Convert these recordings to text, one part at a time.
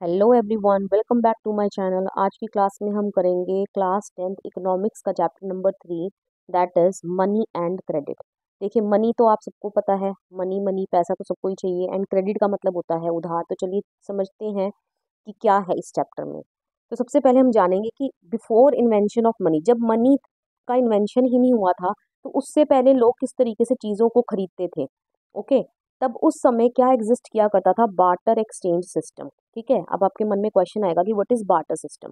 Hello everyone, welcome back to my channel. आज की class में हम करेंगे क्लास 10th इकोनॉमिक्स का chapter number 3, that is money and credit. देखिए, मनी तो आप सबको पता है, मनी मनी पैसा तो सबको ही चाहिए, एंड क्रेडिट का मतलब होता है उधार। तो चलिए समझते हैं कि क्या है इस चैप्टर में। तो सबसे पहले हम जानेंगे कि बिफोर इन्वेंशन ऑफ मनी, जब मनी का इन्वेंशन ही नहीं हुआ था तो उससे पहले लोग किस तरीके से चीज़ों को खरीदते थे। ओके, तब उस समय क्या एग्जिस्ट किया करता था? Barter exchange system. ठीक है, अब आपके मन में क्वेश्चन आएगा कि व्हाट इज बार्टर सिस्टम।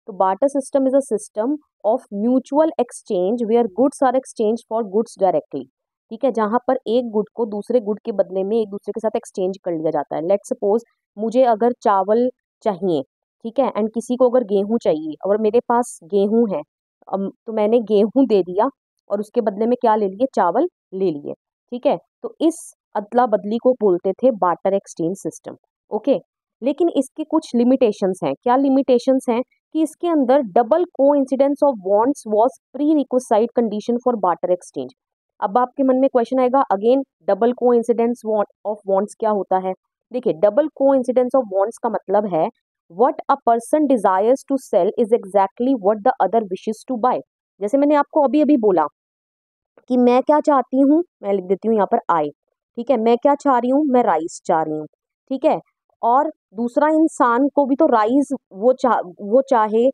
तो barter system is a system of mutual exchange where goods are exchange for goods directly. ठीक है, जहां पर एक गुड को दूसरे गुड के बदले में एक दूसरे के साथ एक्सचेंज कर लिया जाता है। लेट सपोज मुझे अगर चावल चाहिए, ठीक है, एंड किसी को अगर गेहूं चाहिए, और मेरे पास गेहूं है, तो मैंने गेहूं दे दिया और उसके बदले में क्या ले लिए? चावल ले लिए। ठीक है, तो इस अदला बदली को बोलते थे बार्टर एक्सचेंज सिस्टम। ओके, लेकिन इसके कुछ लिमिटेशंस हैं। क्या लिमिटेशंस हैं? कि इसके अंदर double coincidence of bonds was pre requisite condition for barter exchange. अब आपके मन में क्वेश्चन आएगा again, double coincidence of bonds क्या होता है? देखिए, डबल कोइंसिडेंस ऑफ बॉन्ड्स का मतलब है what a person desires to sell is exactly what the other wishes to buy. जैसे मैंने आपको अभी अभी बोला कि मैं क्या चाहती हूँ, मैं लिख देती हूँ यहाँ पर आई। ठीक है, मैं क्या चाह रही हूँ? मैं राइस चाह रही हूँ। ठीक है, और दूसरा इंसान को भी तो राइस वो चाहे,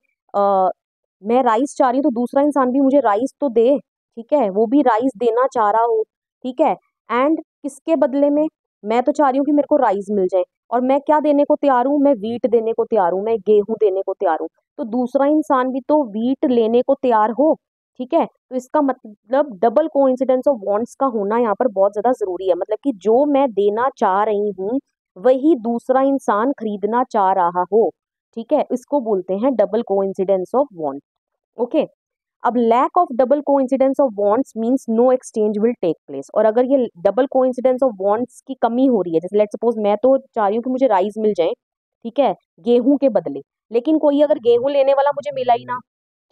मैं राइस चाह रही हूँ तो दूसरा इंसान भी मुझे राइस तो दे। ठीक है, वो भी राइस देना चाह रहा हो। ठीक है, एंड किसके बदले में? मैं तो चाह रही हूँ कि मेरे को राइस मिल जाए, और मैं क्या देने को तैयार हूँ? मैं वीट देने को तैयार हूँ, मैं गेहूं देने को तैयार हूँ। तो दूसरा इंसान भी तो वीट लेने को तैयार हो। ठीक है, तो इसका मतलब डबल कोइंसिडेंस ऑफ बॉन्ड्स का होना यहाँ पर बहुत ज्यादा जरूरी है। मतलब कि जो मैं देना चाह रही हूँ वही दूसरा इंसान खरीदना चाह रहा हो। ठीक है, इसको बोलते हैं double coincidence of bond. Okay, अब lack of double coincidence of bonds means no exchange will take place. और अगर ये डबल कोइंसिडेंस ऑफ बॉन्ड्स की कमी हो रही है, जैसे लेट सपोज मैं तो चाह रही हूँ कि मुझे राइस मिल जाए, ठीक है, गेहूं के बदले, लेकिन कोई अगर गेहूं लेने वाला मुझे मिला ही ना,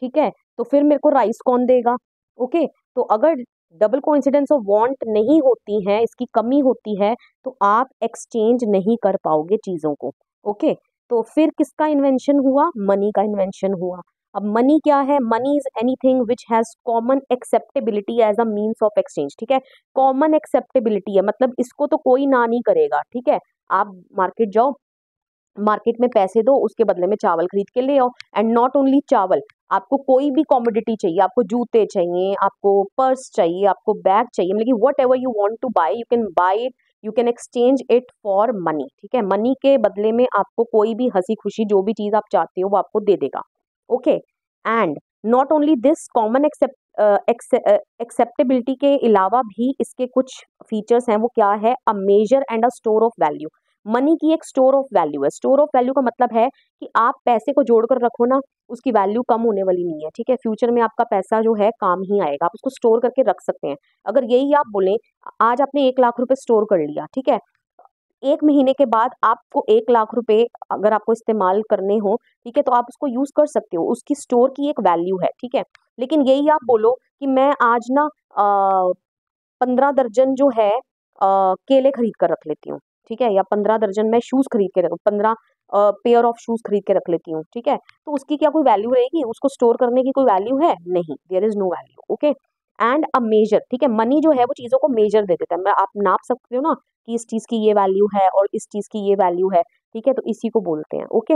ठीक है, तो फिर मेरे को राइस कौन देगा? ओके, तो अगर डबल कोइंसिडेंस ऑफ बॉन्ड नहीं होती है, इसकी कमी होती है, तो आप एक्सचेंज नहीं कर पाओगे चीजों को। ओके, तो फिर किसका इन्वेंशन हुआ? मनी का इन्वेंशन हुआ। अब मनी क्या है? Money is anything which has common acceptability as a means of exchange. ठीक है, कॉमन एक्सेप्टेबिलिटी है, मतलब इसको तो कोई ना नहीं करेगा। ठीक है, आप मार्केट जाओ, मार्केट में पैसे दो, उसके बदले में चावल खरीद के ले आओ। एंड नॉट ओनली चावल, आपको कोई भी कॉमोडिटी चाहिए, आपको जूते चाहिए, आपको पर्स चाहिए, आपको बैग चाहिए, मतलब कि what ever you want two by you can buy it, you can exchange it for money. ठीक है, मनी के बदले में आपको कोई भी हंसी खुशी जो भी चीज आप चाहते हो वो आपको दे देगा। Okay, and not only this common acceptability के अलावा भी इसके कुछ फीचर्स हैं। वो क्या है? A measure and a store of value. Money की एक स्टोर ऑफ वैल्यू है। स्टोर ऑफ वैल्यू का मतलब है कि आप पैसे को जोड़ कर रखो ना, उसकी वैल्यू कम होने वाली नहीं है। ठीक है, फ्यूचर में आपका पैसा जो है काम ही आएगा, आप उसको स्टोर करके रख सकते हैं। अगर यही आप बोले, आज आपने 1 लाख रुपए स्टोर कर लिया, ठीक है, 1 महीने के बाद आपको 1 लाख रुपए अगर आपको इस्तेमाल करने हो, ठीक है, तो आप उसको यूज कर सकते हो, उसकी स्टोर की एक वैल्यू है। ठीक है, लेकिन यही आप बोलो कि मैं आज ना 15 दर्जन जो है केले खरीद कर रख लेती हूँ, ठीक है, या 15 दर्जन मैं शूज खरीद के रख 15 पेयर ऑफ शूज खरीद के रख लेती हूँ। ठीक है, तो उसकी क्या कोई वैल्यू रहेगी? उसको स्टोर करने की कोई वैल्यू है? नहीं, there is no value. Okay, and a measure, ठीक है, मनी जो है वो चीजों को मेजर दे देता है। आप नाप सकते हो ना कि इस चीज की ये वैल्यू है और इस चीज की ये वैल्यू है। ठीक है, तो इसी को बोलते हैं। ओके,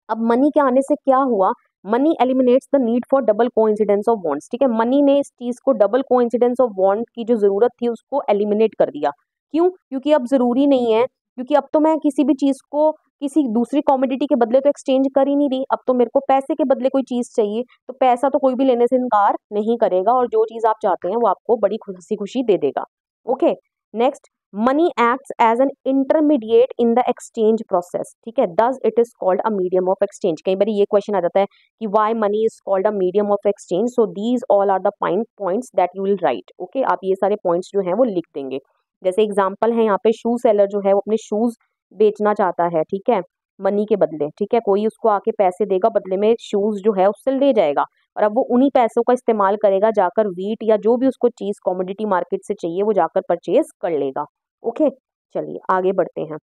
अब मनी के आने से क्या हुआ? Money eliminates the need for double coincidence of bonds. ठीक है, मनी ने इस चीज को, डबल कोइंसिडेंस ऑफ बॉन्ड की जो जरूरत थी उसको एलिमिनेट कर दिया। क्यों? क्योंकि अब जरूरी नहीं है, क्योंकि अब तो मैं किसी भी चीज को किसी दूसरी कॉमोडिटी के बदले तो एक्सचेंज कर ही नहीं रही। अब तो मेरे को पैसे के बदले कोई चीज चाहिए, तो पैसा तो कोई भी लेने से इनकार नहीं करेगा, और जो चीज आप चाहते हैं वो आपको बड़ी खुशी खुशी दे देगा। Okay, next, money acts as an intermediate in the exchange process. ठीक है, thus it is called a medium of exchange. कई बार ये क्वेश्चन आ जाता है कि why money is called a medium of exchange. So these all are the points that you will write. Okay, आप ये सारे पॉइंट्स जो हैं वो लिख देंगे। जैसे एग्जांपल है यहाँ पे, शू सेलर जो है वो अपने शूज बेचना चाहता है, ठीक है, मनी के बदले। ठीक है, कोई उसको आके पैसे देगा, बदले में शूज जो है उससे ले जाएगा, और अब वो उन्हीं पैसों का इस्तेमाल करेगा, जाकर वीट या जो भी उसको चीज कमोडिटी मार्केट से चाहिए वो जाकर परचेज कर लेगा। ओके, चलिए आगे बढ़ते हैं।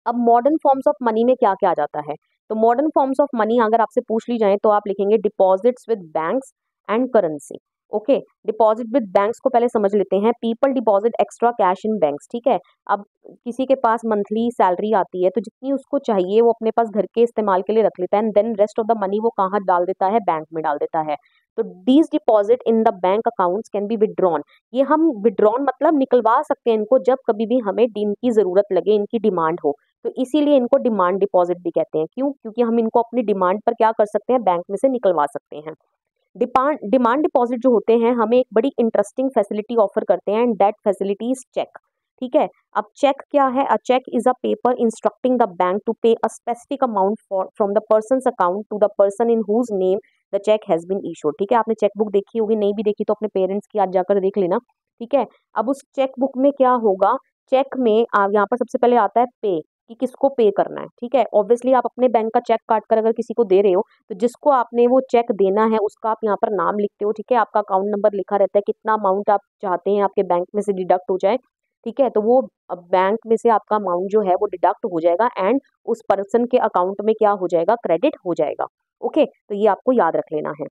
अब मॉडर्न फॉर्म्स ऑफ मनी में क्या क्या आ जाता है? तो मॉडर्न फॉर्म्स ऑफ मनी अगर आपसे पूछ ली जाए तो आप लिखेंगे deposits with banks and currency. Okay, deposit with banks को पहले समझ लेते हैं। People deposit extra cash in banks, ठीक है। अब किसी के पास मंथली सैलरी आती है तो जितनी उसको चाहिए वो अपने पास घर के इस्तेमाल के लिए रख लेता है, and then rest of the money वो कहाँ डाल देता है? बैंक में डाल देता है। तो these deposit in the bank accounts can be withdrawn. ये हम विड्रॉन मतलब निकलवा सकते हैं इनको जब कभी भी हमें इनकी जरूरत लगे, इनकी डिमांड हो। तो इसीलिए इनको डिमांड डिपॉजिट भी कहते हैं। क्यों? क्योंकि हम इनको अपनी डिमांड पर क्या कर सकते हैं? बैंक में से निकलवा सकते हैं। डिमांड डिपॉजिट जो होते हैं हमें एक बड़ी इंटरेस्टिंग फैसिलिटी ऑफर करते हैं, and that facility is cheque. ठीक है, अब चेक क्या है? A cheque is a paper instructing the bank to pay a specific amount from the person's account to the person in whose name the cheque has been issued. ठीक है, आपने cheque book देखी होगी, नहीं भी देखी तो अपने पेरेंट्स की आज जाकर देख लेना। ठीक है, अब उस चेक बुक में क्या होगा? चेक में यहाँ पर सबसे पहले आता है पे, कि किसको पे करना है। ठीक है, ऑब्वियसली आप अपने बैंक का चेक काट कर अगर किसी को दे रहे हो तो जिसको आपने वो चेक देना है उसका आप यहाँ पर नाम लिखते हो। ठीक है, आपका अकाउंट नंबर लिखा रहता है, कितना अमाउंट आप चाहते हैं आपके बैंक में से डिडक्ट हो जाए। ठीक है, तो वो बैंक में से आपका अमाउंट जो है वो डिडक्ट हो जाएगा एंड उस पर्सन के अकाउंट में क्या हो जाएगा? क्रेडिट हो जाएगा। ओके, तो ये आपको याद रख लेना है।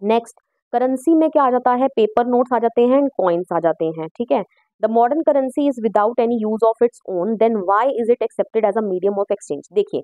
नेक्स्ट, करेंसी में क्या आ जाता है? पेपर नोट्स आ जाते हैं एंड कॉइन्स आ जाते हैं। ठीक है, the modern currency is without any use of its own, then why is it accepted as a medium of exchange? देखिए,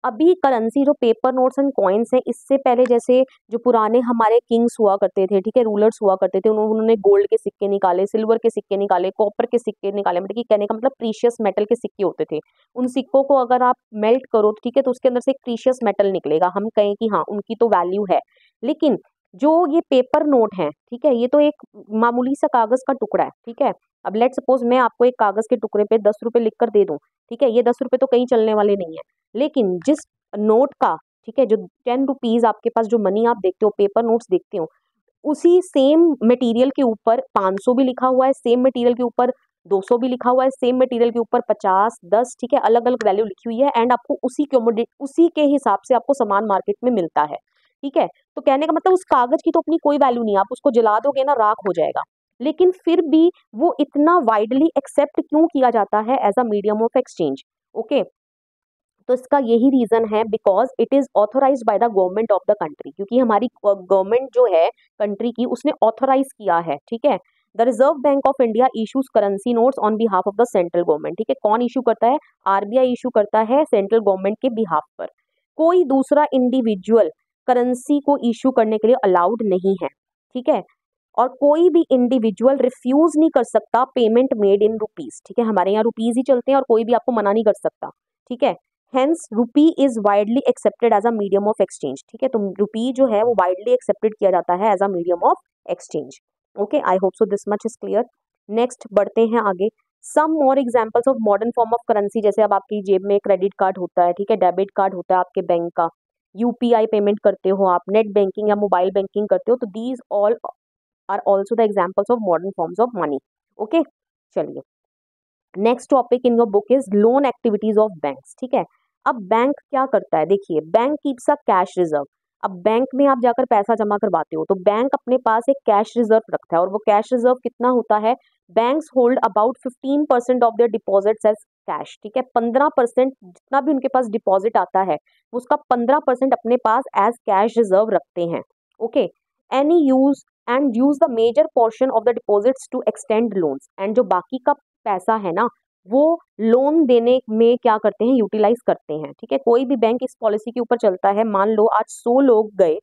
अभी करेंसी जो पेपर नोट्स एंड कॉइन्स हैं, इससे पहले जैसे जो पुराने हमारे किंग्स हुआ करते थे, ठीक है, रूलर्स हुआ करते थे, उन्होंने गोल्ड के सिक्के निकाले, सिल्वर के सिक्के निकाले, कॉपर के सिक्के निकाले, मतलब कि कहने का मतलब प्रीशियस मेटल के सिक्के होते थे। उन सिक्कों को अगर आप मेल्ट करो, ठीक है, तो उसके अंदर से एक प्रीशियस मेटल निकलेगा, हम कहें कि हाँ उनकी तो वैल्यू है। लेकिन जो ये पेपर नोट है, ठीक है, ये तो एक मामूली सा कागज का टुकड़ा है। ठीक है, अब लेट सपोज मैं आपको एक कागज के टुकड़े पे 10 रुपए लिख कर दे दूं, ठीक है, ये 10 रुपए तो कहीं चलने वाले नहीं है। लेकिन जिस नोट का, ठीक है, जो 10 रुपीज आपके पास जो मनी आप देखते हो, पेपर नोट्स देखते हो, उसी सेम मटेरियल के ऊपर 500 भी लिखा हुआ है, सेम मटेरियल के ऊपर 200 भी लिखा हुआ है, सेम मटेरियल के ऊपर 50, 10, ठीक है, अलग अलग वैल्यू लिखी हुई है, एंड आपको उसी के हिसाब से आपको सामान मार्केट में मिलता है। ठीक है, तो कहने का मतलब उस कागज की तो अपनी कोई वैल्यू नहीं है, आप उसको जला दोगे ना, राख हो जाएगा। लेकिन फिर भी वो इतना वाइडली एक्सेप्ट क्यों किया जाता है as a medium of exchange? Okay, तो इसका यही रीजन है, because it is authorized by the government of the country, क्योंकि हमारी गवर्नमेंट जो है कंट्री की, उसने ऑथोराइज किया है। ठीक है, the reserve bank of India issues currency notes on behalf of the central government. ठीक है, कौन इशू करता है? आरबीआई इशू करता है सेंट्रल गवर्नमेंट के बिहाफ पर। कोई दूसरा इंडिविजुअल करेंसी को इशू करने के लिए अलाउड नहीं है। ठीक है, और कोई भी इंडिविजुअल रिफ्यूज नहीं कर सकता पेमेंट मेड इन रुपीज। ठीक है, हमारे यहाँ रुपीज ही चलते हैं और कोई भी आपको मना नहीं कर सकता। ठीक है, hence rupee is widely accepted as a medium of exchange. ठीक है, तो रुपी जो है वो वाइडली एक्सेप्टेड किया जाता है as a medium of exchange. Okay, I hope so this much is clear. Next बढ़ते हैं आगे। Some more examples of modern form of currency, जैसे अब आपकी जेब में क्रेडिट कार्ड होता है, ठीक है, डेबिट कार्ड होता है आपके बैंक का, यूपीआई पेमेंट करते हो आप, नेट बैंकिंग या मोबाइल बैंकिंग करते हो, तो these all are also the examples of modern forms of money. Okay, चलिए, next topic in your book is loan activities of banks. ठीक है, अब बैंक क्या करता है? देखिए, bank keeps a cash reserve. अब बैंक में आप जाकर पैसा जमा करवाते हो तो बैंक अपने पास एक कैश रिजर्व रखता है, और वो कैश रिजर्व कितना होता है? Banks hold about 15% of their deposits as cash. ठीक है, 15% जितना भी उनके पास डिपॉजिट आता है उसका 15% अपने पास एज कैश रिजर्व रखते हैं। Okay, any use and use the major portion of the deposits to extend loans, and जो बाकी का पैसा है ना, वो लोन देने में क्या करते हैं? यूटिलाइज करते हैं। ठीक है, कोई भी बैंक इस पॉलिसी के ऊपर चलता है। मान लो आज 100 लोग गए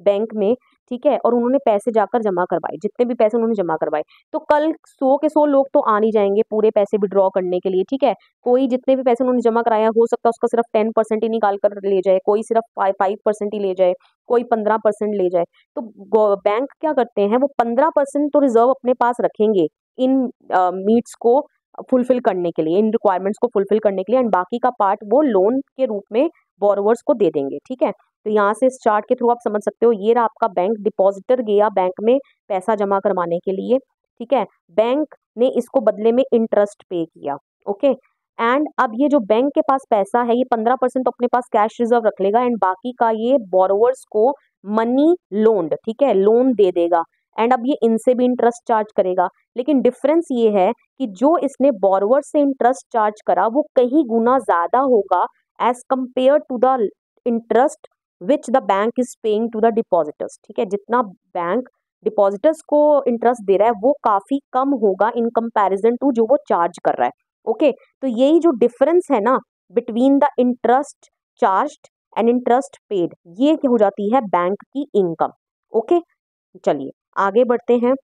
बैंक में, ठीक है, और उन्होंने पैसे जाकर जमा करवाए, जितने भी पैसे उन्होंने जमा करवाए, तो कल 100 के 100 लोग तो आ नहीं जाएंगे पूरे पैसे विड्रॉ करने के लिए। ठीक है, कोई जितने भी पैसे उन्होंने जमा कराया हो सकता है उसका सिर्फ 10% ही निकाल कर ले जाए, कोई सिर्फ 5% ही ले जाए, कोई 15% ले जाए। तो बैंक क्या करते हैं? वो 15% तो रिजर्व अपने पास रखेंगे इन नीड्स को फुलफिल करने के लिए, इन रिक्वायरमेंट्स को फुलफिल करने के लिए, एंड बाकी का पार्ट वो लोन के रूप में बोरोवर्स को दे देंगे। ठीक है, तो यहाँ से इस चार्ट के थ्रू आप समझ सकते हो, ये रहा आपका बैंक, डिपॉजिटर गया बैंक में पैसा जमा करवाने के लिए। ठीक है, बैंक ने इसको बदले में इंटरेस्ट पे किया। ओके, एंड अब ये जो बैंक के पास पैसा है, ये 15% तो अपने पास कैश रिजर्व रख लेगा, एंड बाकी का ये बोरोवर्स को मनी लोन्ड, ठीक है, लोन दे देगा, एंड अब ये इनसे भी इंटरेस्ट चार्ज करेगा। लेकिन डिफरेंस ये है कि जो इसने बोरोवर से इंटरेस्ट चार्ज करा वो कहीं गुना ज्यादा होगा as compare to the interest which the bank is paying to the depositors. ठीक है, जितना बैंक डिपॉजिटर्स को इंटरेस्ट दे रहा है वो काफी कम होगा इन कंपैरिजन टू जो वो चार्ज कर रहा है। ओके, तो यही जो डिफरेंस है ना between the interest charged and interest paid, ये हो जाती है बैंक की इनकम। ओके, चलिए आगे बढ़ते हैं।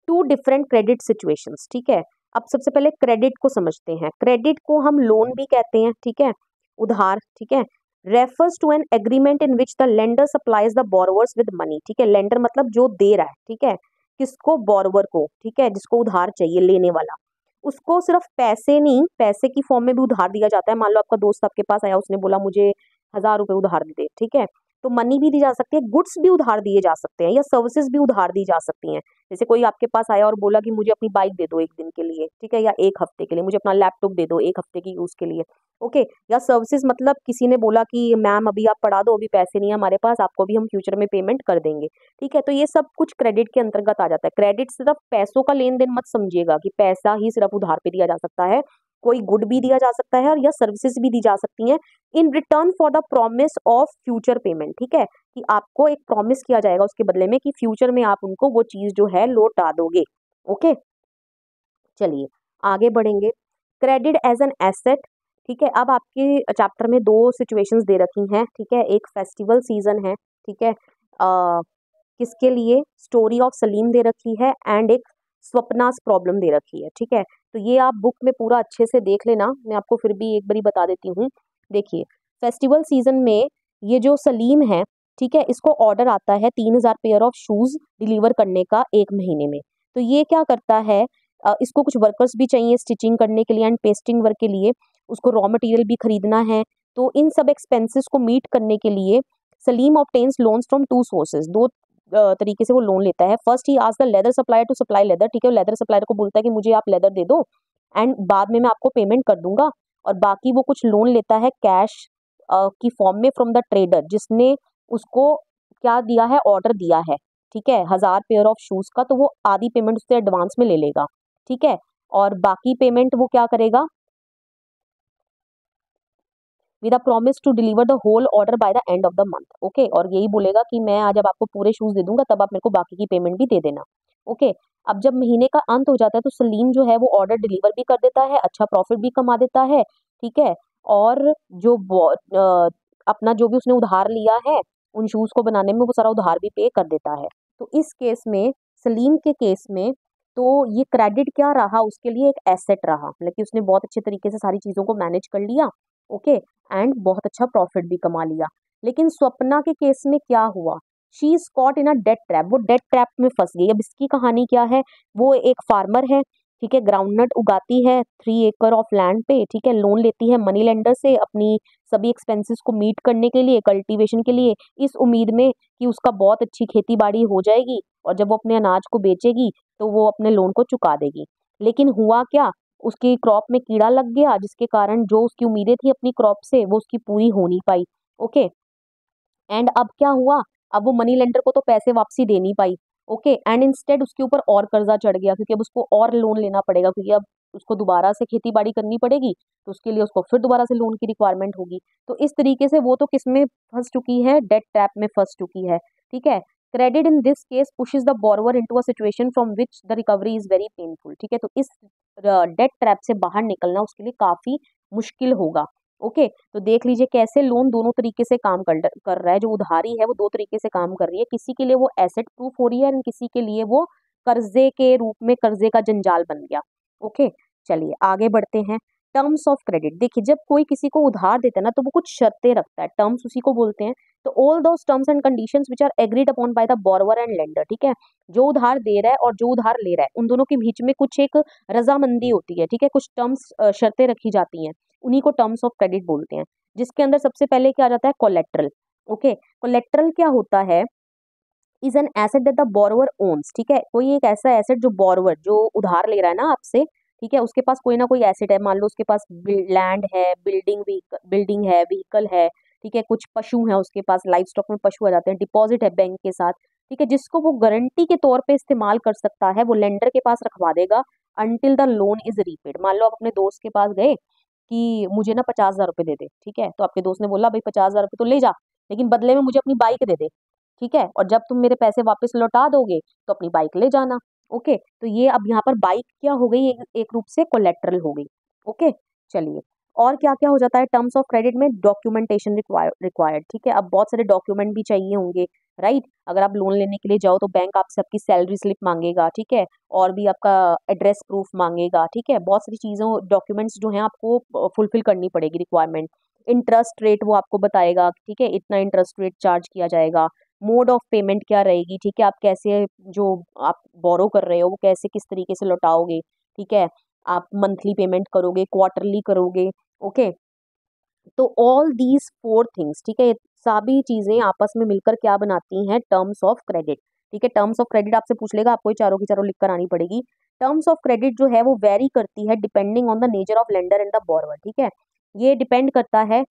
Two different credit situations. ठीक है, अब सबसे पहले क्रेडिट को समझते हैं। क्रेडिट को हम लोन भी कहते हैं, ठीक है, उधार। ठीक है, refers to an agreement in which the lender supplies the borrowers with money. ठीक है, लेंडर मतलब जो दे रहा है, ठीक है, किसको, बोरोवर को, ठीक है, जिसको उधार चाहिए, लेने वाला, उसको सिर्फ पैसे नहीं, पैसे की फॉर्म में भी उधार दिया जाता है। मान लो आपका दोस्त आपके पास आया, उसने बोला मुझे 1,000 रुपए उधार दे, ठीक है, तो मनी भी दी जा सकती है, गुड्स भी उधार दिए जा सकते हैं, या सर्विसेज भी उधार दी जा सकती हैं। जैसे कोई आपके पास आया और बोला कि मुझे अपनी बाइक दे दो एक दिन के लिए, ठीक है, या एक हफ्ते के लिए, मुझे अपना लैपटॉप दे दो एक हफ्ते की यूज के लिए। ओके, या सर्विसेज मतलब किसी ने बोला कि मैम अभी आप पढ़ा दो, अभी पैसे नहीं है हमारे पास, आपको भी हम फ्यूचर में पेमेंट कर देंगे। ठीक है, तो ये सब कुछ क्रेडिट के अंतर्गत आ जाता है। क्रेडिट सिर्फ पैसों का लेन देन मत समझिएगा कि पैसा ही सिर्फ उधार पे दिया जा सकता है, कोई गुड भी दिया जा सकता है और या सर्विसेज भी दी जा सकती हैं in return for the promise of future payment. ठीक है, कि आपको एक प्रॉमिस किया जाएगा उसके बदले में कि फ्यूचर में आप उनको वो चीज जो है लौटा दोगे। ओके, चलिए आगे बढ़ेंगे। Credit as an asset. ठीक है, अब आपके चैप्टर में दो सिचुएशंस दे रखी हैं। ठीक है, एक फेस्टिवल सीजन है, ठीक है, किसके लिए, स्टोरी ऑफ सलीम दे रखी है, एंड एक स्वप्नास प्रॉब्लम दे रखी है। ठीक है, तो ये आप बुक में पूरा अच्छे से देख लेना, मैं आपको फिर भी एक बारी बता देती हूँ। देखिए, फेस्टिवल सीजन में ये जो सलीम है, ठीक है, इसको ऑर्डर आता है 3,000 पेयर ऑफ शूज डिलीवर करने का एक महीने में। तो ये क्या करता है, इसको कुछ वर्कर्स भी चाहिए स्टिचिंग करने के लिए एंड पेस्टिंग वर्क के लिए, उसको रॉ मटेरियल भी खरीदना है। तो इन सब एक्सपेंसेस को मीट करने के लिए Salim obtains loans from two sources, दो तरीके से वो लोन लेता है। First he asks the leather supplier to supply leather. ठीक है, लेदर सप्लायर को बोलता है कि मुझे आप लेदर दे दो एंड बाद में मैं आपको पेमेंट कर दूंगा। और बाकी वो कुछ लोन लेता है कैश की फॉर्म में फ्रॉम द ट्रेडर, जिसने उसको क्या दिया है, ऑर्डर दिया है। ठीक है, 1,000 पेयर ऑफ शूज का, तो वो आधी पेमेंट उससे एडवांस में ले लेगा। ठीक है, और बाकी पेमेंट वो क्या करेगा, with a promise to deliver the whole order by the end of the month. Okay, और यही बोलेगा कि मैं आज जब आपको पूरे शूज दे दूंगा तब आप मेरे को बाकी की पेमेंट भी दे देना। ओके, अब जब महीने का अंत हो जाता है तो सलीम जो है वो ऑर्डर डिलीवर भी कर देता है, अच्छा प्रॉफिट भी कमा देता है। ठीक है, और जो अपना जो भी उसने उधार लिया है उन शूज को बनाने में, वो सारा उधार भी पे कर देता है। तो इस केस में, सलीम के केस में, तो ये क्रेडिट क्या रहा उसके लिए, एक एसेट रहा, मतलब कि उसने बहुत अच्छे तरीके से सारी चीजों को मैनेज कर लिया। ओके, एंड बहुत अच्छा प्रॉफिट भी कमा लिया। लेकिन स्वप्ना के केस में क्या हुआ, she is caught in a debt trap, वो डेट ट्रैप में फंस गई। अब इसकी कहानी क्या है, वो एक फार्मर है, ठीक है, ग्राउंडनट उगाती है 3 एकड़ ऑफ लैंड पे। ठीक है, लोन लेती है मनी लेंडर से अपनी सभी एक्सपेंसेस को मीट करने के लिए, कल्टीवेशन के लिए, इस उम्मीद में कि उसका बहुत अच्छी खेती बाड़ी हो जाएगी और जब वो अपने अनाज को बेचेगी तो वो अपने लोन को चुका देगी। लेकिन हुआ क्या, उसकी क्रॉप में कीड़ा लग गया, जिसके कारण जो उसकी उम्मीदें थी अपनी क्रॉप से वो उसकी पूरी हो नहीं पाई। ओके, एंड अब क्या हुआ, अब वो मनी लेंडर को तो पैसे वापसी दे नहीं पाई। ओके, एंड इंस्टेड उसके ऊपर और कर्जा चढ़ गया, क्योंकि अब उसको और लोन लेना पड़ेगा, क्योंकि अब उसको दोबारा से खेती बाड़ी करनी पड़ेगी, तो उसके लिए उसको फिर दोबारा से लोन की रिक्वायरमेंट होगी। तो इस तरीके से वो तो किस में फंस चुकी है, डेट ट्रैप में फंस चुकी है। ठीक है, credit in this case pushes the borrower into a situation from which the recovery is very painful. ठीक है, तो इस डेट ट्रैप से बाहर निकलना उसके लिए काफी मुश्किल होगा। ओके, तो देख लीजिए कैसे लोन दोनों तरीके से काम कर रहा है, जो उधारी है वो दो तरीके से काम कर रही है, किसी के लिए वो एसेट प्रूफ हो रही है और किसी के लिए वो कर्जे के रूप में कर्जे का जंजाल बन गया। ओके, चलिए आगे बढ़ते हैं। Terms of credit. देखिए, जब कोई किसी को उधार देता है ना तो वो कुछ शर्तें रखता है, टर्म्स उसी को बोलते हैं। तो all those terms and conditions which are agreed upon by the borrower and lender. ठीक है, जो उधार दे रहा है और जो उधार ले रहा है, उन दोनों के बीच में कुछ एक रजामंदी होती है। ठीक है, कुछ टर्म्स शर्तें रखी जाती हैं, उन्हीं को टर्म्स ऑफ क्रेडिट बोलते हैं, जिसके अंदर सबसे पहले क्या आ जाता है, कोलेट्रल। ओके, कोलेट्रल क्या होता है, is an asset that the borrower owns. ठीक है, कोई एक ऐसा एसेट जो बोरोवर, जो उधार ले रहा है ना आपसे, ठीक है, उसके पास कोई ना कोई एसेट है, मान लो उसके पास लैंड है, बिल्डिंग है, व्हीकल है, ठीक है, कुछ पशु है उसके पास, लाइफ स्टॉक में पशु आ जाते हैं, डिपॉजिट है बैंक के साथ। ठीक है, जिसको वो गारंटी के तौर पे इस्तेमाल कर सकता है, वो लेंडर के पास रखवा देगा until the loan is repaid. मान लो आप अपने दोस्त के पास गए कि मुझे ना 50,000 रुपये दे दे, ठीक है, तो आपके दोस्त ने बोला भाई 50,000 रुपये तो ले जा, लेकिन बदले में मुझे अपनी बाइक दे दे, ठीक है, और जब तुम मेरे पैसे वापस लौटा दोगे तो अपनी बाइक ले जाना। ओके, तो ये अब यहाँ पर बाइक क्या हो गई, एक रूप से कोलेट्रल हो गई। ओके, चलिए, और क्या क्या हो जाता है टर्म्स ऑफ क्रेडिट में, डॉक्यूमेंटेशन रिक्वायर्ड, ठीक है, अब बहुत सारे डॉक्यूमेंट भी चाहिए होंगे, राइट। अगर आप लोन लेने के लिए जाओ तो बैंक आपसे आपकी सैलरी स्लिप मांगेगा, ठीक है, और भी आपका एड्रेस प्रूफ मांगेगा, ठीक है, बहुत सारी चीज़ों डॉक्यूमेंट्स जो हैं आपको फुलफिल करनी पड़ेगी रिक्वायरमेंट। इंटरेस्ट रेट वो आपको बताएगा, ठीक है, इतना इंटरेस्ट रेट चार्ज किया जाएगा। मोड ऑफ पेमेंट क्या रहेगी, ठीक है, आप कैसे जो आप बोरो कर रहे हो वो कैसे किस तरीके से लौटाओगे, ठीक है, आप मंथली पेमेंट करोगे, क्वार्टरली करोगे। ओके, तो ऑल दीज फोर थिंग्स, ठीक है, सभी चीजें आपस में मिलकर क्या बनाती हैं, टर्म्स ऑफ क्रेडिट। ठीक है, टर्म्स ऑफ क्रेडिट आपसे पूछ लेगा, आपको ये चारों की चारों लिख कर आनी पड़ेगी। टर्म्स ऑफ क्रेडिट जो है वो वेरी करती है depending on the nature of lender and the borrower, ठीक है, ये डिपेंड करता है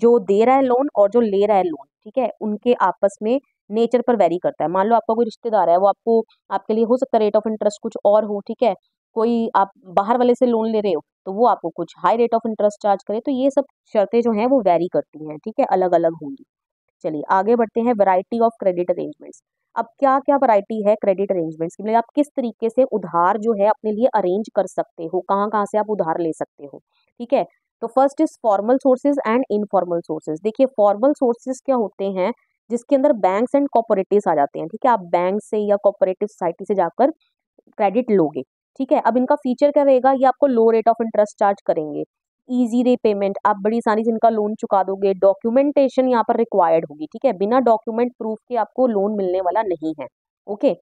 जो दे रहा है लोन और जो ले रहा है लोन, ठीक है, उनके आपस में नेचर पर वेरी करता है। मान लो आपका कोई रिश्तेदार है, वो आपको आपके लिए हो सकता है रेट ऑफ इंटरेस्ट कुछ और हो, ठीक है, कोई आप बाहर वाले से लोन ले रहे हो तो वो आपको कुछ high rate of interest charge करे, तो ये सब शर्तें जो हैं वो वेरी करती हैं, ठीक है, अलग अलग होंगी। चलिए आगे बढ़ते हैं, वैरायटी ऑफ क्रेडिट अरेंजमेंट्स। अब क्या क्या वैरायटी है क्रेडिट अरेंजमेंट्स की, मतलब आप किस तरीके से उधार जो है अपने लिए अरेंज कर सकते हो, कहाँ कहाँ से आप उधार ले सकते हो, ठीक है। तो first is formal sources and informal sources. देखिए फॉर्मल सोर्सेज क्या होते हैं, जिसके अंदर बैंक्स एंड कॉर्पोरेटिव्स आ जाते हैं, ठीक है, आप बैंक से या कॉर्पोरेटिव सोसाइटी से जाकर क्रेडिट लोगे, ठीक है। अब इनका फीचर क्या रहेगा, ये आपको लो रेट ऑफ इंटरेस्ट चार्ज करेंगे, इजी रीपेमेंट, आप बड़ी आसानी से इनका लोन चुका दोगे, डॉक्यूमेंटेशन यहाँ पर रिक्वायर्ड होगी, ठीक है, बिना डॉक्यूमेंट प्रूफ के आपको लोन मिलने वाला नहीं है। ओके,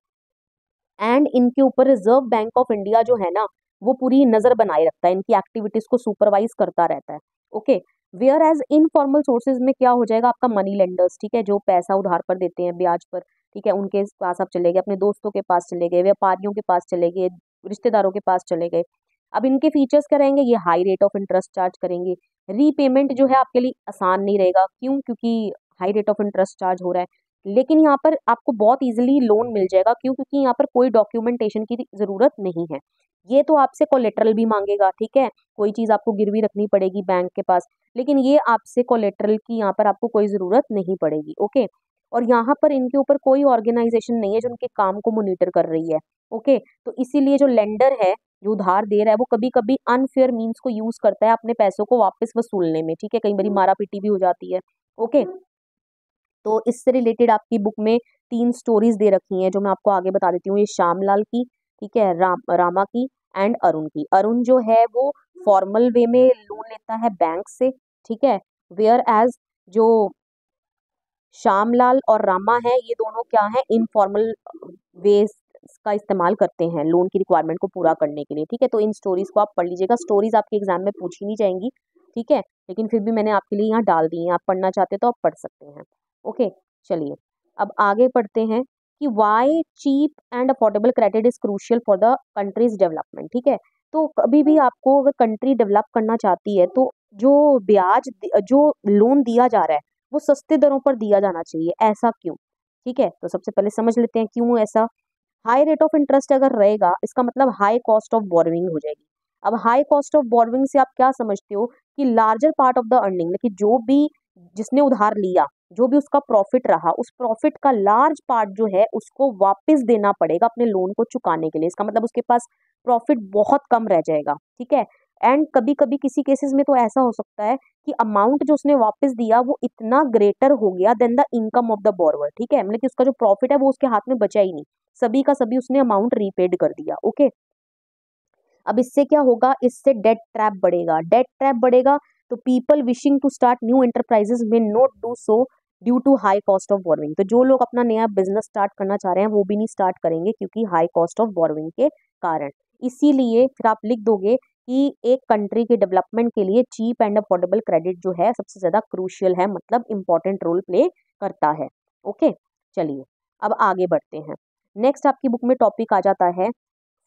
एंड इनके ऊपर रिजर्व बैंक ऑफ इंडिया जो है ना वो पूरी नजर बनाए रखता है, इनकी एक्टिविटीज को सुपरवाइज करता रहता है। Okay, whereas informal sources में क्या हो जाएगा, आपका मनी लेंडर्स, ठीक है, जो पैसा उधार पर देते हैं ब्याज पर, ठीक है, उनके पास आप चले गए, अपने दोस्तों के पास चले गए, व्यापारियों के पास चले गए, रिश्तेदारों के पास चले गए। अब इनके फीचर्स क्या रहेंगे, ये high rate of interest charge करेंगे, रीपेमेंट जो है आपके लिए आसान नहीं रहेगा, क्यों, क्योंकि high rate of interest charge हो रहा है, लेकिन यहाँ पर आपको बहुत इजीली लोन मिल जाएगा, क्यों, क्योंकि यहाँ पर कोई डॉक्यूमेंटेशन की जरूरत नहीं है। ये तो आपसे कोलेटरल भी मांगेगा, ठीक है, कोई चीज आपको गिरवी रखनी पड़ेगी बैंक के पास, लेकिन ये आपसे कोलेटरल की यहाँ पर आपको कोई जरूरत नहीं पड़ेगी। ओके, और यहाँ पर इनके ऊपर कोई ऑर्गेनाइजेशन नहीं है जो उनके काम को मॉनिटर कर रही है। ओके, तो इसीलिए जो लेंडर है, जो उधार दे रहा है, वो कभी कभी अनफेयर मीन्स को यूज करता है अपने पैसों को वापस वसूलने में, ठीक है, कई बार मारा पीटी भी हो जाती है। ओके, तो इससे रिलेटेड आपकी बुक में 3 स्टोरीज दे रखी हैं जो मैं आपको आगे बता देती हूँ, ये श्यामलाल की, ठीक है, रामा की एंड अरुण की। अरुण जो है वो फॉर्मल वे में लोन लेता है बैंक से, ठीक है, वेयर एज जो श्यामलाल और रामा है ये दोनों क्या है, इनफॉर्मल वे का इस्तेमाल करते हैं लोन की रिक्वायरमेंट को पूरा करने के लिए, ठीक है। तो इन स्टोरीज को आप पढ़ लीजिएगा, स्टोरीज आपके एग्जाम में पूछी नहीं जाएंगी, ठीक है, लेकिन फिर भी मैंने आपके लिए यहाँ डाल दी है, आप पढ़ना चाहते तो आप पढ़ सकते हैं। ओके, चलिए अब आगे पढ़ते हैं कि why cheap and affordable credit is crucial for the country's development, ठीक है। तो कभी भी आपको अगर कंट्री डेवलप करना चाहती है तो जो ब्याज जो लोन दिया जा रहा है वो सस्ते दरों पर दिया जाना चाहिए, ऐसा क्यों, ठीक है। तो सबसे पहले समझ लेते हैं क्यों ऐसा। हाई रेट ऑफ इंटरेस्ट अगर रहेगा इसका मतलब हाई कॉस्ट ऑफ बोरोइंग हो जाएगी। अब हाई कॉस्ट ऑफ बोरोइंग से आप क्या समझते हो कि larger part of the earning, कि जो भी जिसने उधार लिया, जो भी उसका प्रॉफिट रहा, उस प्रॉफिट का लार्ज पार्ट जो है उसको वापस देना पड़ेगा अपने लोन को चुकाने के लिए। इसका मतलब उसके पास प्रॉफिट बहुत कम रह जाएगा, ठीक है। एंड कभी कभी किसी केसेस में तो ऐसा हो सकता है कि अमाउंट जो उसने वापस दिया वो इतना ग्रेटर हो गया than the income of the borrower, ठीक है, मतलब कि उसका जो प्रॉफिट है वो उसके हाथ में बचा ही नहीं, सभी का सभी उसने अमाउंट रीपेड कर दिया। ओके, अब इससे क्या होगा, इससे डेट ट्रैप बढ़ेगा, डेट ट्रैप बढ़ेगा तो people wishing to start new enterprises में not do so due to high cost of borrowing. तो जो लोग अपना नया बिजनेस स्टार्ट करना चाह रहे हैं वो भी नहीं स्टार्ट करेंगे क्योंकि हाई कॉस्ट ऑफ बोरोइंग के कारण। इसीलिए फिर आप लिख दोगे कि एक कंट्री के डेवलपमेंट के लिए चीप एंड अफोर्डेबल क्रेडिट जो है सबसे ज्यादा क्रूशियल है, मतलब इंपॉर्टेंट रोल प्ले करता है। ओके, चलिए अब आगे बढ़ते हैं। नेक्स्ट आपकी बुक में टॉपिक आ जाता है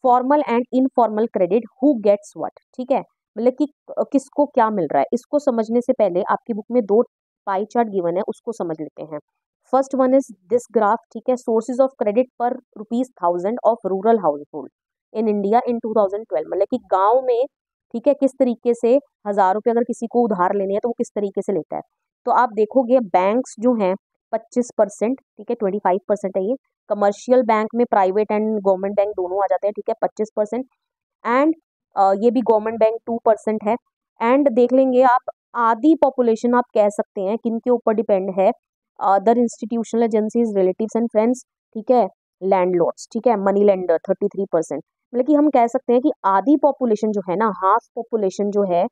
formal and informal credit, who gets what, ठीक है, मतलब कि किसको क्या मिल रहा है। इसको समझने से पहले आपकी बुक में 2 पाई चार्ट गिवन है, उसको समझ लेते हैं। First one is this graph, ठीक है, सोर्सेज ऑफ क्रेडिट पर ₹1000 of rural house hold in India in 2012, मतलब कि गांव में, ठीक है, किस तरीके से 1000 रुपये अगर किसी को उधार लेने हैं तो वो किस तरीके से लेता है। तो आप देखोगे बैंक्स जो हैं 25%, ठीक है, 25% है ये। कमर्शियल बैंक में प्राइवेट एंड गवर्नमेंट बैंक दोनों आ जाते हैं, ठीक है, 25%। एंड ये भी गवर्नमेंट बैंक 2% है। एंड देख लेंगे आप, आधी पॉपुलेशन आप कह सकते हैं किन के ऊपर डिपेंड है, other institutional agencies, relatives and friends, ठीक है, लैंडलॉर्ड्स, ठीक है, मनी लेंडर 33%। मतलब कि हम कह सकते हैं कि आधी पॉपुलेशन जो है ना, हाफ पॉपुलेशन जो है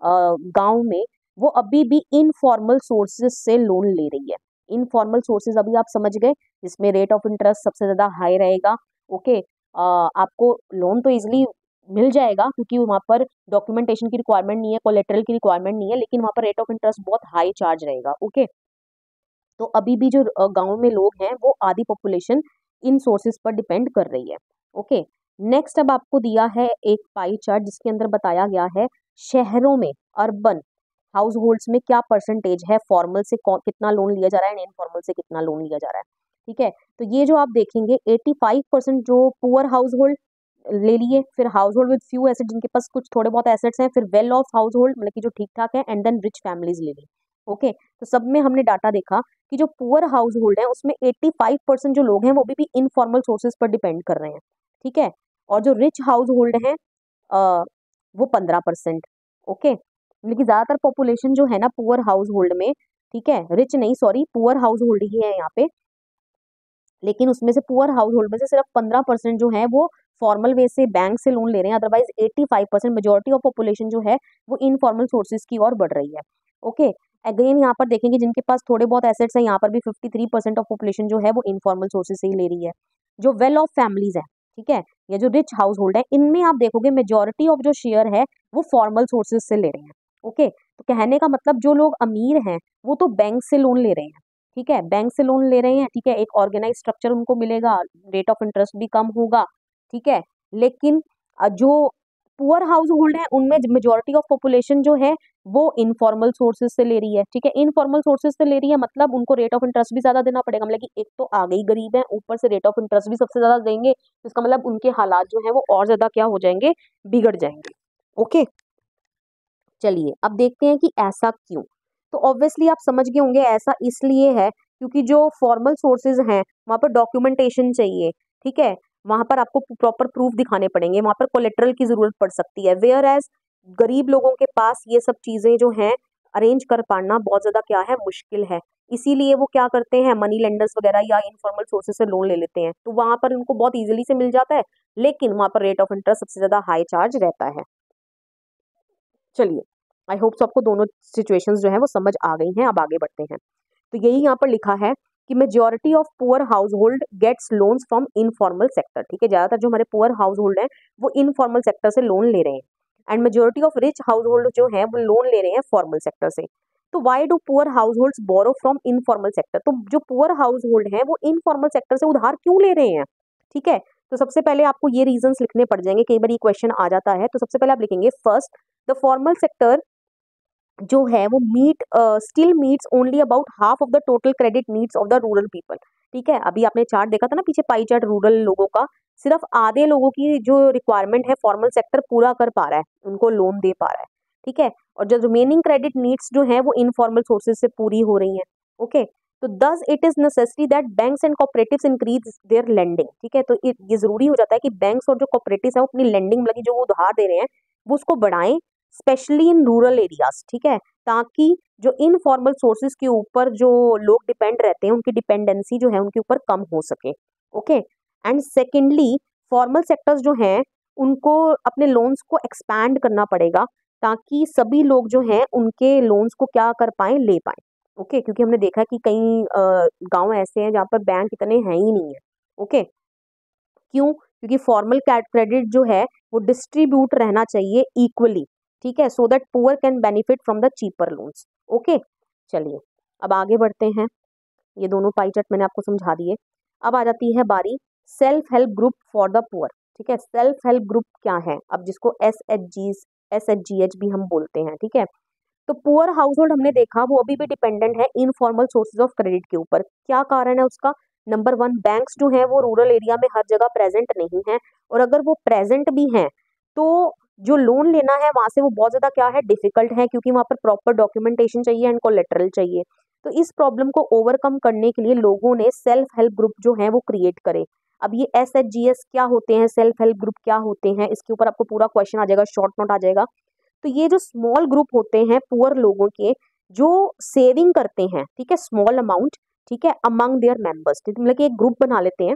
गांव में, वो अभी भी इनफॉर्मल सोर्सेज से लोन ले रही है। इनफॉर्मल सोर्सेज अभी आप समझ गए, जिसमें रेट ऑफ इंटरेस्ट सबसे ज्यादा हाई रहेगा। ओके, आपको लोन तो इजिली मिल जाएगा क्योंकि वहाँ पर डॉक्यूमेंटेशन की रिक्वायरमेंट नहीं है, कोलेटरल की रिक्वायरमेंट नहीं है, लेकिन वहाँ पर रेट ऑफ इंटरेस्ट बहुत हाई चार्ज रहेगा। ओके, तो अभी भी जो गांव में लोग हैं वो आधी पॉपुलेशन इन सोर्सेज पर डिपेंड कर रही है। ओके, नेक्स्ट अब आपको दिया है एक पाई चार्ट जिसके अंदर बताया गया है शहरों में, अर्बन हाउस होल्ड्स में क्या परसेंटेज है, फॉर्मल से कितना लोन लिया जा रहा है एंड इनफॉर्मल से कितना लोन लिया जा रहा है। ठीक है, तो ये जो आप देखेंगे 85% जो पुअर हाउस होल्ड ले लिए, फिर house hold with few asset जिनके पास कुछ थोड़े बहुत एसेट्स हैं, फिर वेल ऑफ हाउस होल्ड मतलब कि जो ठीक ठाक है, एंड देन रिच फैमिलीज ले ली। ओके, तो सब में हमने डाटा देखा कि जो पुअर हाउस होल्ड है उसमें 85% जो लोग हैं वो भी इनफॉर्मल सोर्सेज पर डिपेंड कर रहे हैं। ठीक है, और जो रिच हाउस होल्ड है वो 15%। ओके, लेकिन ज्यादातर पॉपुलेशन जो है ना पुअर हाउस होल्ड में, ठीक है, रिच नहीं, सॉरी, पुअर हाउस होल्ड ही है यहाँ पे, लेकिन उसमें से पुअर हाउस होल्ड में से सिर्फ 15% जो है वो फॉर्मल वे से बैंक से लोन ले रहे हैं, अदरवाइज 85% मेजोरिटी ऑफ पॉपुलेशन जो है वो इनफॉर्मल सोर्सेज की ओर बढ़ रही है। ओके, अगेन यहाँ पर देखेंगे जिनके पास थोड़े बहुत एसेट्स हैं, यहाँ पर भी 53% ऑफ पॉपुलेशन जो है वो इनफॉर्मल सोर्सेज से ही ले रही है। जो वेल ऑफ फैमिलीज है, ठीक है, या जो रिच हाउस होल्ड है, इनमें आप देखोगे मेजोरिटी ऑफ जो शेयर है वो फॉर्मल सोर्सेज से ले रहे हैं। ओके, तो कहने का मतलब जो लोग अमीर हैं वो तो बैंक से लोन ले रहे हैं, ठीक है, बैंक से लोन ले रहे हैं, ठीक है, एक ऑर्गेनाइज स्ट्रक्चर उनको मिलेगा, रेट ऑफ इंटरेस्ट भी कम होगा, ठीक है, लेकिन जो पुअर हाउस होल्ड है उनमें मेजोरिटी ऑफ पॉपुलेशन जो है वो इनफॉर्मल सोर्सेज से ले रही है। ठीक है, इनफॉर्मल सोर्सेज से ले रही है मतलब उनको रेट ऑफ इंटरेस्ट भी ज्यादा देना पड़ेगा, मतलब कि एक तो आगे ही गरीब है, ऊपर से रेट ऑफ इंटरेस्ट भी सबसे ज्यादा देंगे, तो इसका मतलब उनके हालात जो है वो और ज्यादा क्या हो जाएंगे, बिगड़ जाएंगे। ओके, चलिए अब देखते हैं कि ऐसा क्यों। तो ऑब्वियसली आप समझ गए होंगे ऐसा इसलिए है क्योंकि जो फॉर्मल सोर्सेज हैं वहां पर डॉक्यूमेंटेशन चाहिए, ठीक है, वहां पर आपको प्रॉपर प्रूफ दिखाने पड़ेंगे, वहां पर कोलेट्रल की जरूरत पड़ सकती है, वेयर एज गरीब लोगों के पास ये सब चीजें जो हैं अरेंज कर पाना बहुत ज्यादा क्या है, मुश्किल है। इसीलिए वो क्या करते हैं, मनी लेंडर्स वगैरह या इनफॉर्मल सोर्सेज से लोन ले लेते हैं, तो वहां पर उनको बहुत इजीली से मिल जाता है, लेकिन वहां पर रेट ऑफ इंटरेस्ट सबसे ज्यादा हाई चार्ज रहता है। चलिए, आई होप आपको दोनों सिचुएशंस जो है वो समझ आ गई हैं। अब आगे बढ़ते हैं। तो यही यहाँ पर लिखा है कि majority of poor household gets loans from informal sector, ठीक है, ज्यादातर जो हमारे पुअर हाउस होल्ड है वो इनफॉर्मल सेक्टर से लोन ले रहे हैं, and majority of rich house hold जो है वो लोन ले रहे हैं फॉर्मल सेक्टर से। तो why do poor households borrow from informal sector, तो जो पुअर हाउस होल्ड है वो इनफॉर्मल सेक्टर से उधार क्यों ले रहे हैं। ठीक है, तो सबसे पहले आपको ये रीजंस लिखने पड़ जाएंगे, कई बार ये क्वेश्चन आ जाता है, तो सबसे पहले आप लिखेंगे फर्स्ट, द फॉर्मल सेक्टर जो है वो still meets only about half of the total credit needs of the rural people. ठीक है, अभी आपने चार्ट देखा था ना पीछे, पाई चार्ट, रूरल लोगों का सिर्फ आधे लोगों की जो रिक्वायरमेंट है फॉर्मल सेक्टर पूरा कर पा रहा है, उनको लोन दे पा रहा है। ठीक है, और जो रिमेनिंग क्रेडिट नीड्स जो है वो इनफॉर्मल सोर्सेज से पूरी हो रही हैं। ओके, तो दस it is necessary that banks and cooperatives increase their lending. ठीक है, तो ये जरूरी हो जाता है कि बैंक्स और जो कोऑपरेटिव्स है वो अपनी लेंडिंग मतलब जो वो उधार दे रहे हैं वो उसको बढ़ाएं, स्पेशली इन रूरल एरियाज। ठीक है, ताकि जो इनफॉर्मल सोर्सेज के ऊपर जो लोग डिपेंड रहते हैं उनकी डिपेंडेंसी जो है उनके ऊपर कम हो सके। Okay, and secondly formal sectors जो हैं उनको अपने लोन्स को एक्सपैंड करना पड़ेगा ताकि सभी लोग जो हैं उनके लोन्स को क्या कर पाए, ले पाए। ओके, क्योंकि हमने देखा है कि कई गांव ऐसे हैं जहाँ पर बैंक इतने हैं ही नहीं है। ओके, क्यों, क्योंकि फॉर्मल क्रेडिट जो है वो डिस्ट्रीब्यूट रहना चाहिए इक्वली, ठीक है, so that poor can benefit from the cheaper loans. Okay, चलिए अब आगे बढ़ते हैं। ये दोनों पाई चार्ट मैंने आपको समझा दिए। अब आ जाती है बारी self help group for the poor. ठीक है, सेल्फ हेल्प ग्रुप क्या है, अब जिसको एस एच जी एच भी हम बोलते हैं। ठीक है, तो पुअर हाउस होल्ड हमने देखा वो अभी भी डिपेंडेंट है इनफॉर्मल सोर्सेज ऑफ क्रेडिट के ऊपर। क्या कारण है उसका? नंबर वन, बैंक्स जो है वो रूरल एरिया में हर जगह प्रेजेंट नहीं है, और अगर वो प्रेजेंट भी हैं तो जो लोन लेना है वहां से वो बहुत ज्यादा क्या है, डिफिकल्ट है, क्योंकि वहां पर प्रॉपर डॉक्यूमेंटेशन चाहिए एंड कोलेटरल चाहिए। तो इस प्रॉब्लम को ओवरकम करने के लिए लोगों ने सेल्फ हेल्प ग्रुप जो है वो क्रिएट करे। अब ये SHGS क्या होते हैं, सेल्फ हेल्प ग्रुप क्या होते हैं, इसके ऊपर आपको पूरा क्वेश्चन आ जाएगा, शॉर्ट नोट आ जाएगा। तो ये जो स्मॉल ग्रुप होते हैं पुअर लोगों के, जो सेविंग करते हैं, ठीक है, स्मॉल अमाउंट, ठीक है, अमंग देयर मेंबर्स, मतलब कि एक ग्रुप बना लेते हैं,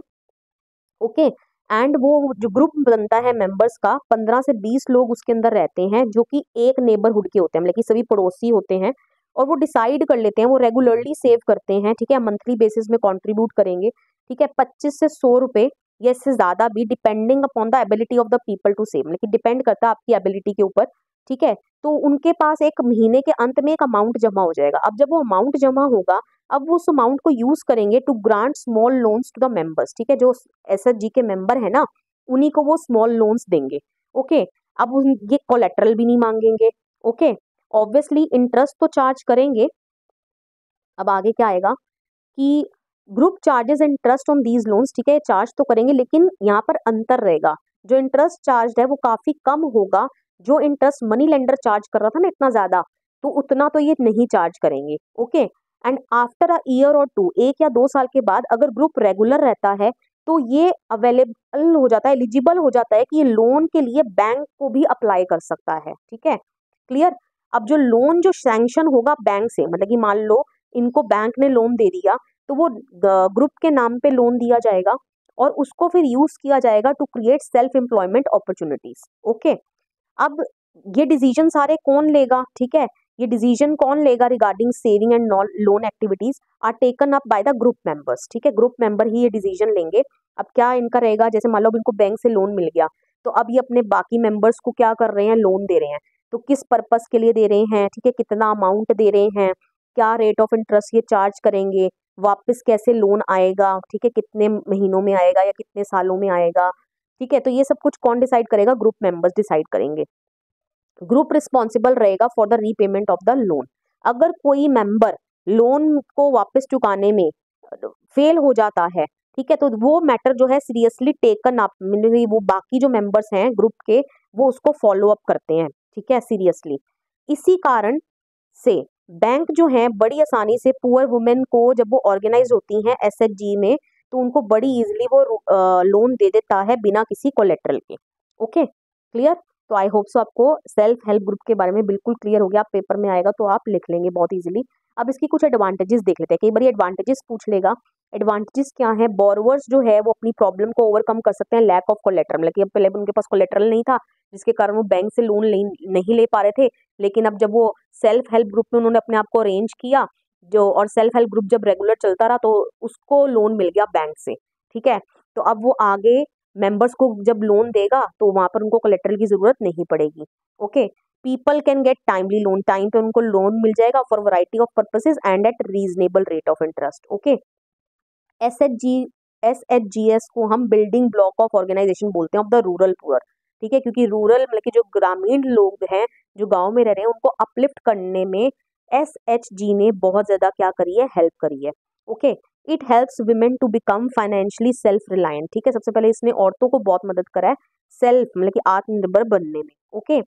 ओके। एंड वो जो ग्रुप बनता है मेंबर्स का, 15 से 20 लोग उसके अंदर रहते हैं, जो कि एक नेबरहुड के होते हैं, मतलब कि सभी पड़ोसी होते हैं, और वो डिसाइड कर लेते हैं, वो रेगुलरली सेव करते हैं, ठीक है, मंथली बेसिस में कंट्रीब्यूट करेंगे, ठीक है, 25 से 100 रुपए या इससे ज्यादा भी, depending upon the ability of the people to save, लेकिन डिपेंड करता है आपकी एबिलिटी के ऊपर, ठीक है। तो उनके पास एक महीने के अंत में एक अमाउंट जमा हो जाएगा। अब जब वो अमाउंट जमा होगा, अब वो उस अमाउंट को यूज करेंगे to grant small loans to the members, ठीक है, जो SHG के मेंबर है ना, उन्हीं को वो स्मॉल लोन्स देंगे, ओके। अब ये कोलेटरल भी नहीं मांगेंगे, ओके। ऑब्वियसली इंटरेस्ट तो चार्ज करेंगे। अब आगे क्या आएगा कि group charges interest on these loans, ठीक है, चार्ज तो करेंगे, लेकिन यहाँ पर अंतर रहेगा। जो इंटरेस्ट चार्ज है वो काफी कम होगा, जो इंटरेस्ट मनी लेंडर चार्ज कर रहा था ना इतना ज्यादा, तो उतना तो ये नहीं चार्ज करेंगे, okay. And after a year और टू, 1 या 2 साल के बाद अगर ग्रुप रेगुलर रहता है तो ये अवेलेबल हो जाता है, एलिजिबल हो जाता है कि ये लोन के लिए बैंक को भी अप्लाई कर सकता है, ठीक है, क्लियर। अब जो लोन जो सैंक्शन होगा बैंक से, मतलब कि मान लो इनको बैंक ने लोन दे दिया, तो वो ग्रुप के नाम पे लोन दिया जाएगा और उसको फिर यूज किया जाएगा to create self employment opportunities, okay. अब ये डिसीजन सारे कौन लेगा, ठीक है, ये डिसीजन कौन लेगा regarding saving and loan activities are taken up by the group members, ठीक है, ग्रुप मेंबर ही ये डिसीजन लेंगे। अब क्या इनका रहेगा, जैसे मान लो अब इनको बैंक से लोन मिल गया, तो अब ये अपने बाकी मेंबर्स को क्या कर रहे हैं, लोन दे रहे हैं, तो किस पर्पस के लिए दे रहे हैं, ठीक है, कितना अमाउंट दे रहे हैं, क्या रेट ऑफ इंटरेस्ट ये चार्ज करेंगे, वापस कैसे लोन आएगा, ठीक है, कितने महीनों में आएगा या कितने सालों में आएगा, ठीक है। तो ये सब कुछ कौन डिसाइड करेगा, ग्रुप मेंबर्स डिसाइड करेंगे। ग्रुप रिस्पॉन्सिबल रहेगा for the repayment of the loan. अगर कोई मेंबर लोन को वापस चुकाने में फेल हो जाता है, ठीक है, तो वो मैटर जो है सीरियसली टेकन अप, वो बाकी जो मेंबर्स हैं ग्रुप के, वो उसको फॉलो अप करते हैं, ठीक है, सीरियसली। इसी कारण से बैंक जो है बड़ी आसानी से पुअर वुमेन को, जब वो ऑर्गेनाइज होती हैं SHG में, तो उनको बड़ी इजीली वो लोन दे देता है बिना किसी कोलेट्रल के, ओके, क्लियर। तो आई होप सो आपको सेल्फ हेल्प ग्रुप के बारे में बिल्कुल क्लियर हो गया। आप पेपर में आएगा तो आप लिख लेंगे बहुत इजीली। अब इसकी कुछ एडवांटेजेस देख लेते हैं, कई बार एडवांटेजेस पूछ लेगा। एडवांटेजेस क्या है, बोरोवर्स जो है वो अपनी प्रॉब्लम को ओवरकम कर सकते हैं लैक ऑफ कोलेट्रल, मतलब कि अब पहले उनके पास कोलेट्रल नहीं था, जिसके कारण वो बैंक से लोन नहीं ले पा रहे थे, लेकिन अब जब वो सेल्फ हेल्प ग्रुप में उन्होंने अपने आप को अरेंज किया, जो और सेल्फ हेल्प ग्रुप जब रेगुलर चलता रहा तो उसको लोन मिल गया बैंक से, ठीक है। तो अब वो आगे मेंबर्स को जब लोन देगा तो वहां पर उनको कोलेट्रल की जरूरत नहीं पड़ेगी, okay. People can get timely loan, time पे उनको लोन मिल जाएगा for variety of purposes and eight reasonable rate of interest, okay. SHGS को हम बिल्डिंग ब्लॉक ऑफ ऑर्गेनाइजेशन बोलते हैं ऑफ द रूरल पुअर, ठीक है, क्योंकि रूरल मतलब कि जो ग्रामीण लोग हैं जो गांव में रह रहे हैं उनको अपलिफ्ट करने में SHG ने बहुत ज्यादा क्या करी है, हेल्प करी है, okay. It helps women to become financially self reliant, ठीक है, सबसे पहले इसने औरतों को बहुत मदद करा है सेल्फ मतलब कि आत्मनिर्भर बनने में, ओके।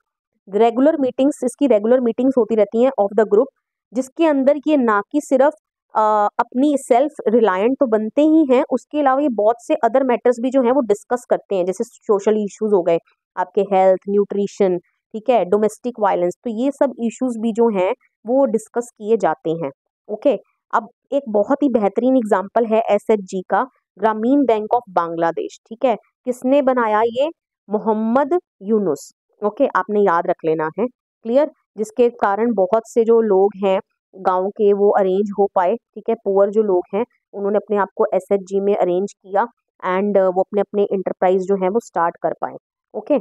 रेगुलर मीटिंग्स, इसकी रेगुलर मीटिंग्स होती रहती हैं ऑफ द ग्रुप, जिसके अंदर ये ना कि सिर्फ अपनी सेल्फ रिलायंट तो बनते ही हैं, उसके अलावा ये बहुत से अदर मैटर्स भी जो हैं वो डिस्कस करते हैं, जैसे सोशल इश्यूज हो गए आपके, हेल्थ, न्यूट्रिशन, ठीक है, डोमेस्टिक वायलेंस, तो ये सब इश्यूज भी जो हैं वो डिस्कस किए जाते हैं, ओके। अब एक बहुत ही बेहतरीन एग्जांपल है SHG का, ग्रामीण बैंक ऑफ बांग्लादेश, ठीक है, किसने बनाया ये, मोहम्मद यूनुस, ओके, आपने याद रख लेना है, क्लियर। जिसके कारण बहुत से जो लोग हैं गांव के वो अरेंज हो पाए, ठीक है, पुअर जो लोग हैं उन्होंने अपने आप को SHG में अरेंज किया एंड वो अपने अपने इंटरप्राइज जो है वो स्टार्ट कर पाए, ओके।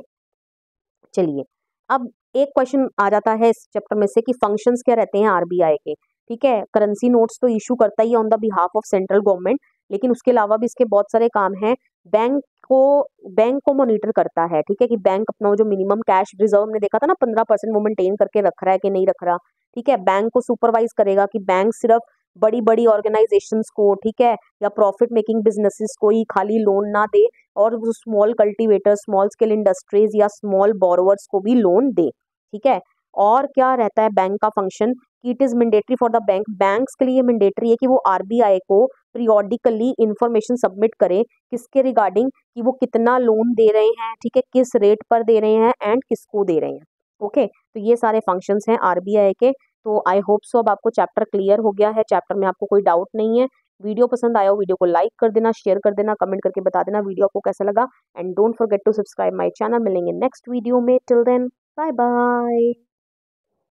चलिए, अब एक क्वेश्चन आ जाता है इस चैप्टर में से कि फंक्शंस क्या रहते हैं RBI के, ठीक है। करेंसी नोट्स तो इशू करता ही on the behalf of central government, लेकिन उसके अलावा भी इसके बहुत सारे काम हैं। बैंक को बैंक को मॉनिटर करता है, ठीक है, कि बैंक अपना जो मिनिमम कैश रिजर्व हमने देखा था ना 15% वो मेंटेन करके रख रहा है कि नहीं रख रहा, ठीक है, बैंक को सुपरवाइज करेगा कि बैंक सिर्फ बड़ी बड़ी ऑर्गेनाइजेशंस को, ठीक है, या प्रॉफिट मेकिंग बिजनेसेस को ही खाली लोन ना दे और small cultivator, small scale industries या स्मॉल बोरोवर्स को भी लोन दे, ठीक है। और क्या रहता है बैंक का फंक्शन कि it is mandatory for the bank, banks के लिए मैंडेटरी है कि वो आरबीआई को पीरियोडिकली इंफॉर्मेशन सबमिट करें किसके रिगार्डिंग, कि वो कितना लोन दे रहे हैं, ठीक है, किस रेट पर दे रहे हैं एंड किसको दे रहे हैं। ओके, तो ये सारे फंक्शंस हैं आरबीआई के। तो आई होप सो अब आपको चैप्टर क्लियर हो गया है, चैप्टर में आपको कोई डाउट नहीं है। वीडियो पसंद आया हो वीडियो को लाइक कर देना, शेयर कर देना, कमेंट करके बता देना वीडियो आपको कैसा लगा, and don't forget to subscribe my channel. मिलेंगे नेक्स्ट वीडियो में, टिल देन बाय बाय।